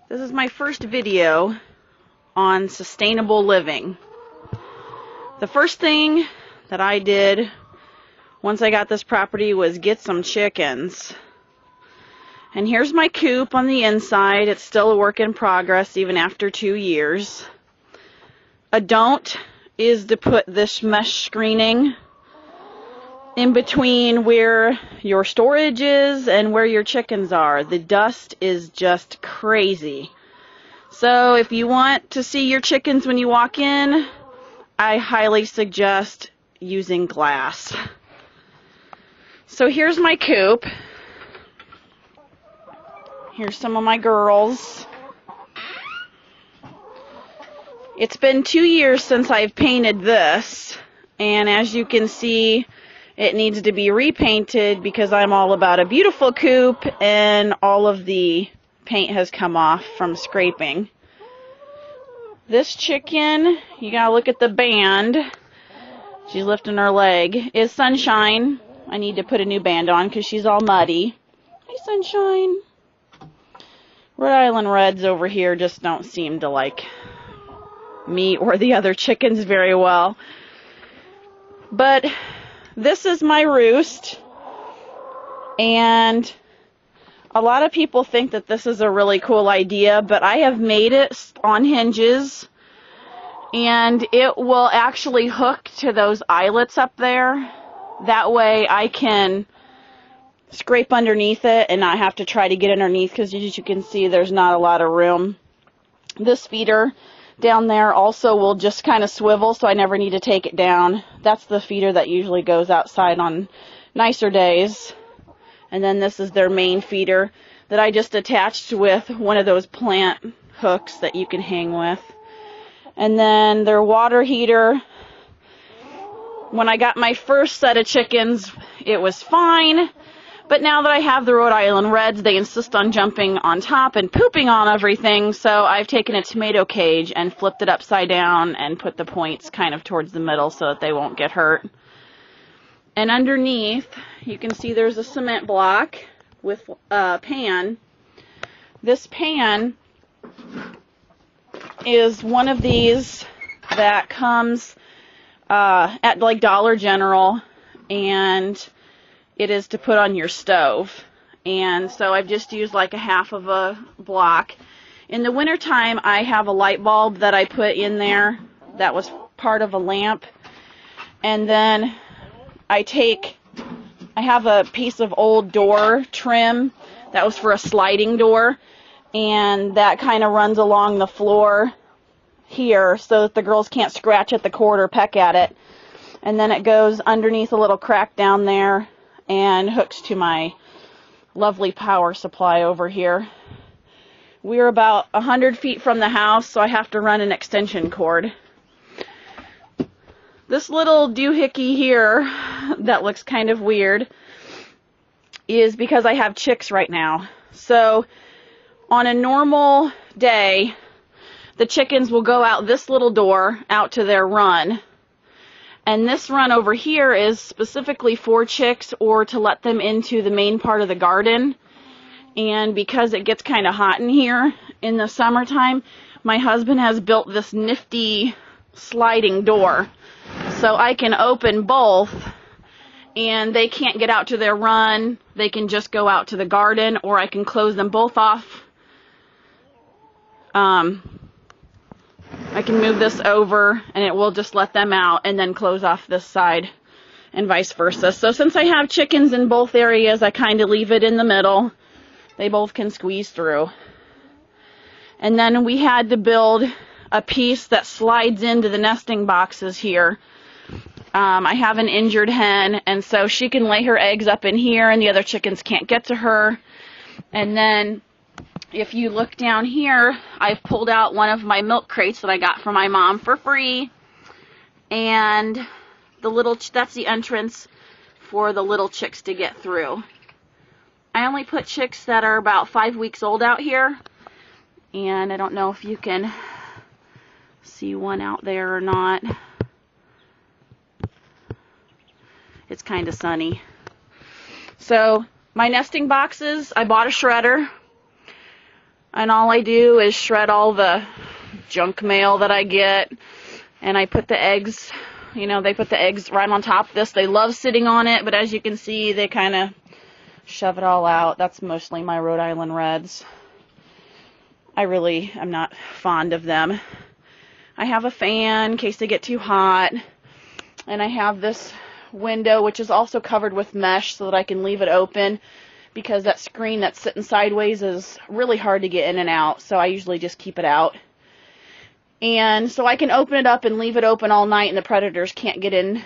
This is my first video on sustainable living. The first thing that I did once I got this property was get some chickens. And here's my coop on the inside. It's still a work in progress even after 2 years. A don't is to put this mesh screening in between where your storage is and where your chickens are. The dust is just crazy. So if you want to see your chickens when you walk in, I highly suggest using glass. So here's my coop. Here's some of my girls. It's been 2 years since I've painted this, and as you can see, it needs to be repainted because I'm all about a beautiful coop and all of the paint has come off from scraping. This chicken, you gotta look at the band. She's lifting her leg. Is Sunshine. I need to put a new band on because she's all muddy. Hi, Sunshine. Rhode Island Reds over here just don't seem to like me or the other chickens very well. But this is my roost, and a lot of people think that this is a really cool idea, but I have made it on hinges, and it will actually hook to those eyelets up there. That way I can scrape underneath it and not have to try to get underneath, because as you can see, there's not a lot of room. This feeder down there also will just kind of swivel, so I never need to take it down. That's the feeder that usually goes outside on nicer days. And then this is their main feeder that I just attached with one of those plant hooks that you can hang with. And then their water heater. When I got my first set of chickens, it was fine. But now that I have the Rhode Island Reds, they insist on jumping on top and pooping on everything, so I've taken a tomato cage and flipped it upside down and put the points kind of towards the middle so that they won't get hurt. And underneath, you can see there's a cement block with a pan. This pan is one of these that comes at like Dollar General, and it is to put on your stove. And so I've just used like a half of a block. In the wintertime, I have a light bulb that I put in there that was part of a lamp. And then I have a piece of old door trim that was for a sliding door, and that kind of runs along the floor here so that the girls can't scratch at the cord or peck at it. And then it goes underneath a little crack down there and hooks to my lovely power supply over here. We're about 100 feet from the house, so I have to run an extension cord. This little doohickey here that looks kind of weird is because I have chicks right now. So on a normal day, the chickens will go out this little door out to their run. And this run over here is specifically for chicks or to let them into the main part of the garden. And because it gets kind of hot in here in the summertime, my husband has built this nifty sliding door. So I can open both, and they can't get out to their run. They can just go out to the garden, or I can close them both off. I can move this over and it will just let them out and then close off this side and vice versa. So since I have chickens in both areas, I kind of leave it in the middle. They both can squeeze through. And then we had to build a piece that slides into the nesting boxes here. I have an injured hen, and so she can lay her eggs up in here and the other chickens can't get to her. And then if you look down here, I've pulled out one of my milk crates that I got from my mom for free. And that's the entrance for the little chicks to get through. I only put chicks that are about 5 weeks old out here. And I don't know if you can see one out there or not. It's kind of sunny. So my nesting boxes, I bought a shredder. And all I do is shred all the junk mail that I get, and I put the eggs, you know, they put the eggs right on top of this. They love sitting on it, but as you can see, they kind of shove it all out. That's mostly my Rhode Island Reds. I really am not fond of them. I have a fan in case they get too hot, and I have this window which is also covered with mesh so that I can leave it open, because that screen that's sitting sideways is really hard to get in and out, so I usually just keep it out. And so I can open it up and leave it open all night and the predators can't get in.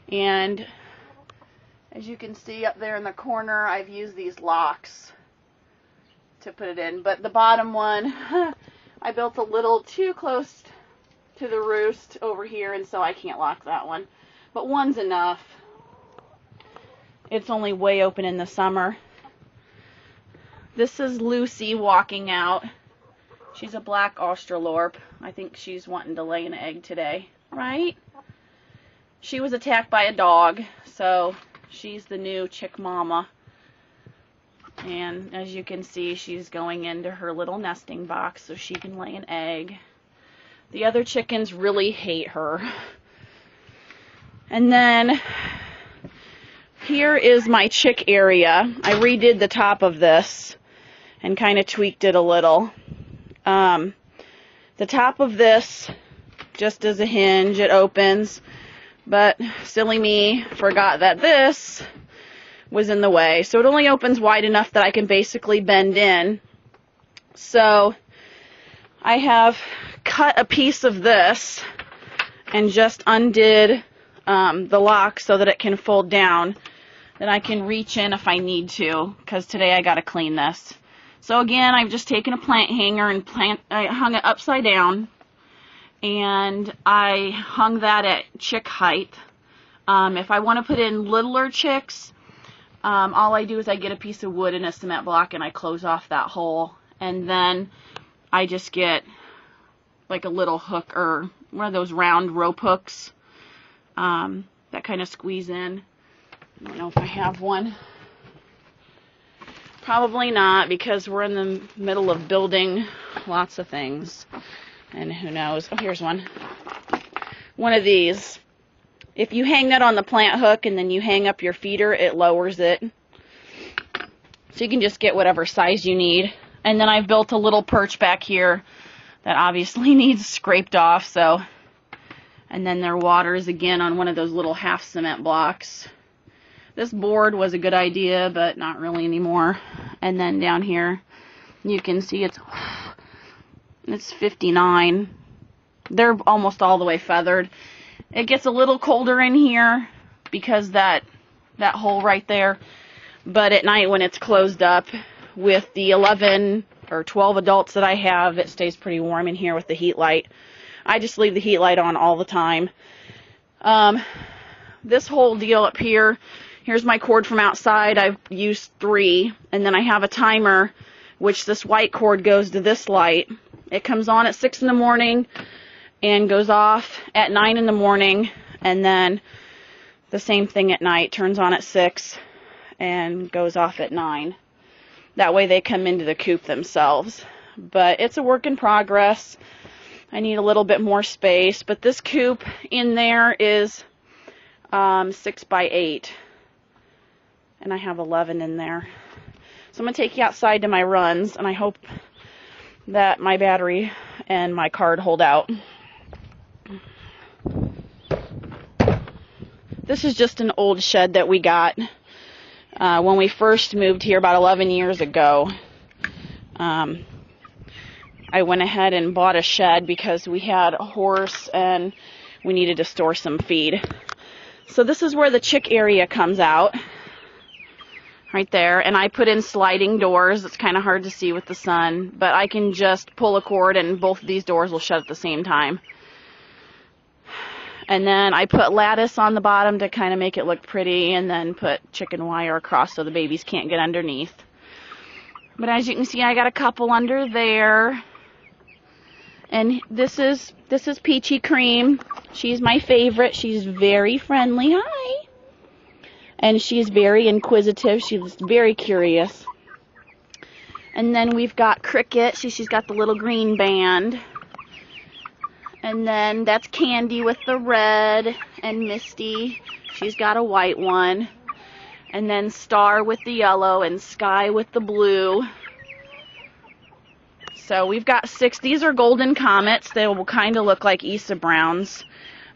And as you can see up there in the corner, I've used these locks to put it in. But the bottom one, I built a little too close to the roost over here, and so I can't lock that one. But one's enough. It's only way open in the summer. This is Lucy walking out. She's a black Australorp. I think she's wanting to lay an egg today, right? She was attacked by a dog, so she's the new chick mama. And as you can see, she's going into her little nesting box so she can lay an egg. The other chickens really hate her. And then here is my chick area. I redid the top of this and kind of tweaked it a little. The top of this just as a hinge, it opens, but silly me forgot that this was in the way. So it only opens wide enough that I can basically bend in. So I have cut a piece of this and just undid the lock so that it can fold down. Then I can reach in if I need to, because today I got to clean this. So again, I've just taken a plant hanger and I hung it upside down, and I hung that at chick height. If I want to put in littler chicks, all I do is I get a piece of wood and a cement block and I close off that hole, and then I just get like a little hook or one of those round rope hooks that kind of squeeze in. I don't know if I have one. Probably not, because we're in the middle of building lots of things, and who knows. Oh, here's one. One of these. If you hang that on the plant hook and then you hang up your feeder, it lowers it. So you can just get whatever size you need. And then I've built a little perch back here that obviously needs scraped off. So, and then their water is again on one of those little half cement blocks. This board was a good idea, but not really anymore. And then down here, you can see it's 59. They're almost all the way feathered. It gets a little colder in here because that hole right there. But at night when it's closed up, with the 11 or 12 adults that I have, it stays pretty warm in here with the heat light. I just leave the heat light on all the time. This whole deal up here, here's my cord from outside. I've used 3, and then I have a timer, which this white cord goes to this light. It comes on at 6 in the morning and goes off at 9 in the morning, and then the same thing at night, turns on at 6 and goes off at 9. That way they come into the coop themselves. But it's a work in progress. I need a little bit more space, but this coop in there is 6 by 8. And I have 11 in there. So I'm going to take you outside to my runs, and I hope that my battery and my card hold out. This is just an old shed that we got when we first moved here about 11 years ago. I went ahead and bought a shed because we had a horse and we needed to store some feed. So this is where the chick area comes out. Right there, and I put in sliding doors. It's kind of hard to see with the sun, but I can just pull a cord and both of these doors will shut at the same time. And then I put lattice on the bottom to kind of make it look pretty, and then put chicken wire across so the babies can't get underneath. But as you can see, I got a couple under there. And this is Peachy Cream. She's my favorite. She's very friendly. Hi. And she's very inquisitive. She's very curious. And then we've got Cricket. See, she's got the little green band. And then that's Candy with the red, and Misty, she's got a white one. And then Star with the yellow, and Sky with the blue. So we've got 6. These are golden comets. They will kind of look like Issa Browns.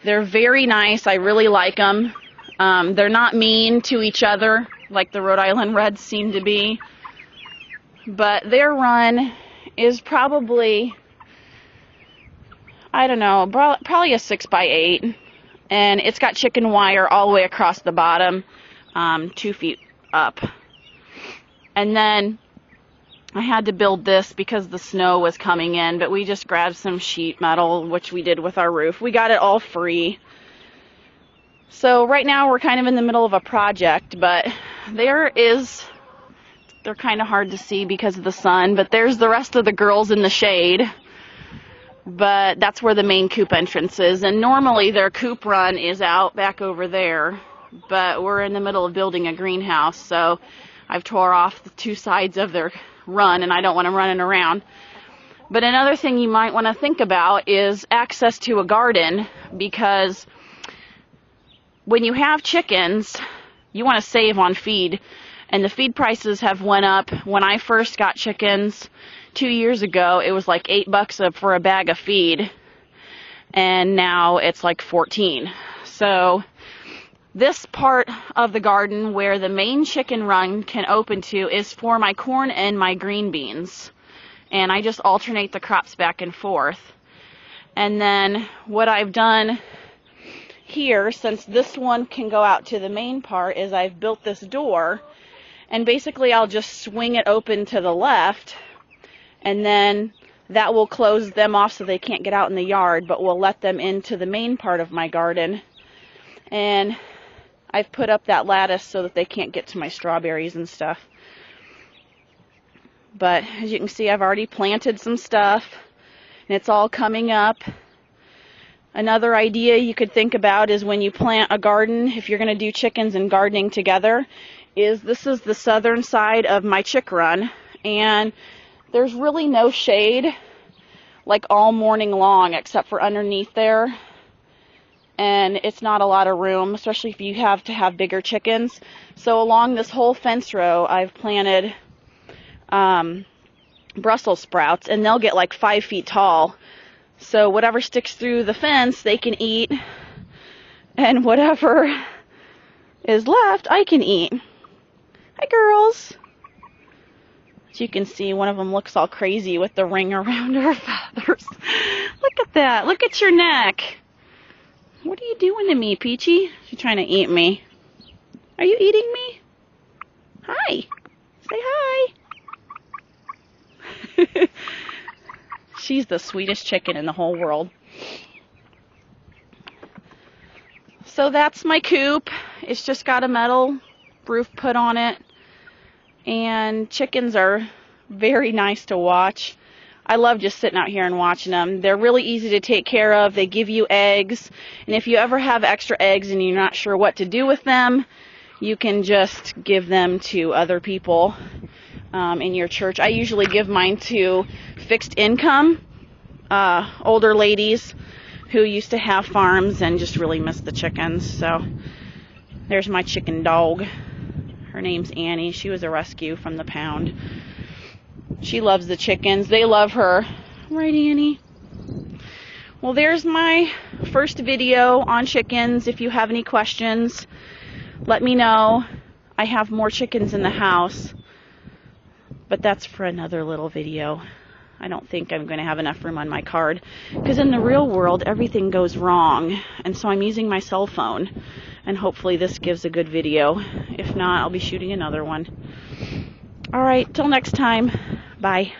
They're very nice. I really like them. They're not mean to each other like the Rhode Island Reds seem to be. But their run is probably, I don't know, probably a 6x8. And it's got chicken wire all the way across the bottom, 2 feet up. And then I had to build this because the snow was coming in, but we just grabbed some sheet metal, which we did with our roof. We got it all free. So right now we're kind of in the middle of a project, but they're kind of hard to see because of the sun, but there's the rest of the girls in the shade. But that's where the main coop entrance is, and normally their coop run is out back over there, but we're in the middle of building a greenhouse, so I've tore off the 2 sides of their run, and I don't want them running around. But another thing you might want to think about is access to a garden, because when you have chickens, you want to save on feed, and the feed prices have went up. When I first got chickens 2 years ago, it was like $8 for a bag of feed, and now it's like 14. So this part of the garden where the main chicken run can open to is for my corn and my green beans. And I just alternate the crops back and forth. And then what I've done here, since this one can go out to the main part, is I've built this door. And basically I'll just swing it open to the left. And then that will close them off so they can't get out in the yard, but will let them into the main part of my garden. And I've put up that lattice so that they can't get to my strawberries and stuff. But as you can see, I've already planted some stuff, and it's all coming up. Another idea you could think about is when you plant a garden, if you're going to do chickens and gardening together, is this is the southern side of my chick run, and there's really no shade like all morning long except for underneath there. And it's not a lot of room, especially if you have to have bigger chickens. So along this whole fence row, I've planted Brussels sprouts, and they'll get like 5 feet tall. So whatever sticks through the fence, they can eat, and whatever is left, I can eat. Hi, girls. As you can see, one of them looks all crazy with the ring around her feathers. Look at that. Look at your neck. What are you doing to me, Peachy? She's trying to eat me. Are you eating me? Hi. Say hi. She's the sweetest chicken in the whole world. So that's my coop. It's just got a metal roof put on it. And chickens are very nice to watch. I love just sitting out here and watching them. They're really easy to take care of. They give you eggs. And if you ever have extra eggs and you're not sure what to do with them, you can just give them to other people in your church. I usually give mine to fixed income, older ladies who used to have farms and just really miss the chickens. So there's my chicken dog. Her name's Annie. She was a rescue from the pound. She loves the chickens. They love her. Right, Annie? Well, there's my first video on chickens. If you have any questions, let me know. I have more chickens in the house, but that's for another little video. I don't think I'm going to have enough room on my card, because in the real world, everything goes wrong, and so I'm using my cell phone, and hopefully this gives a good video. If not, I'll be shooting another one. All right, till next time. Bye.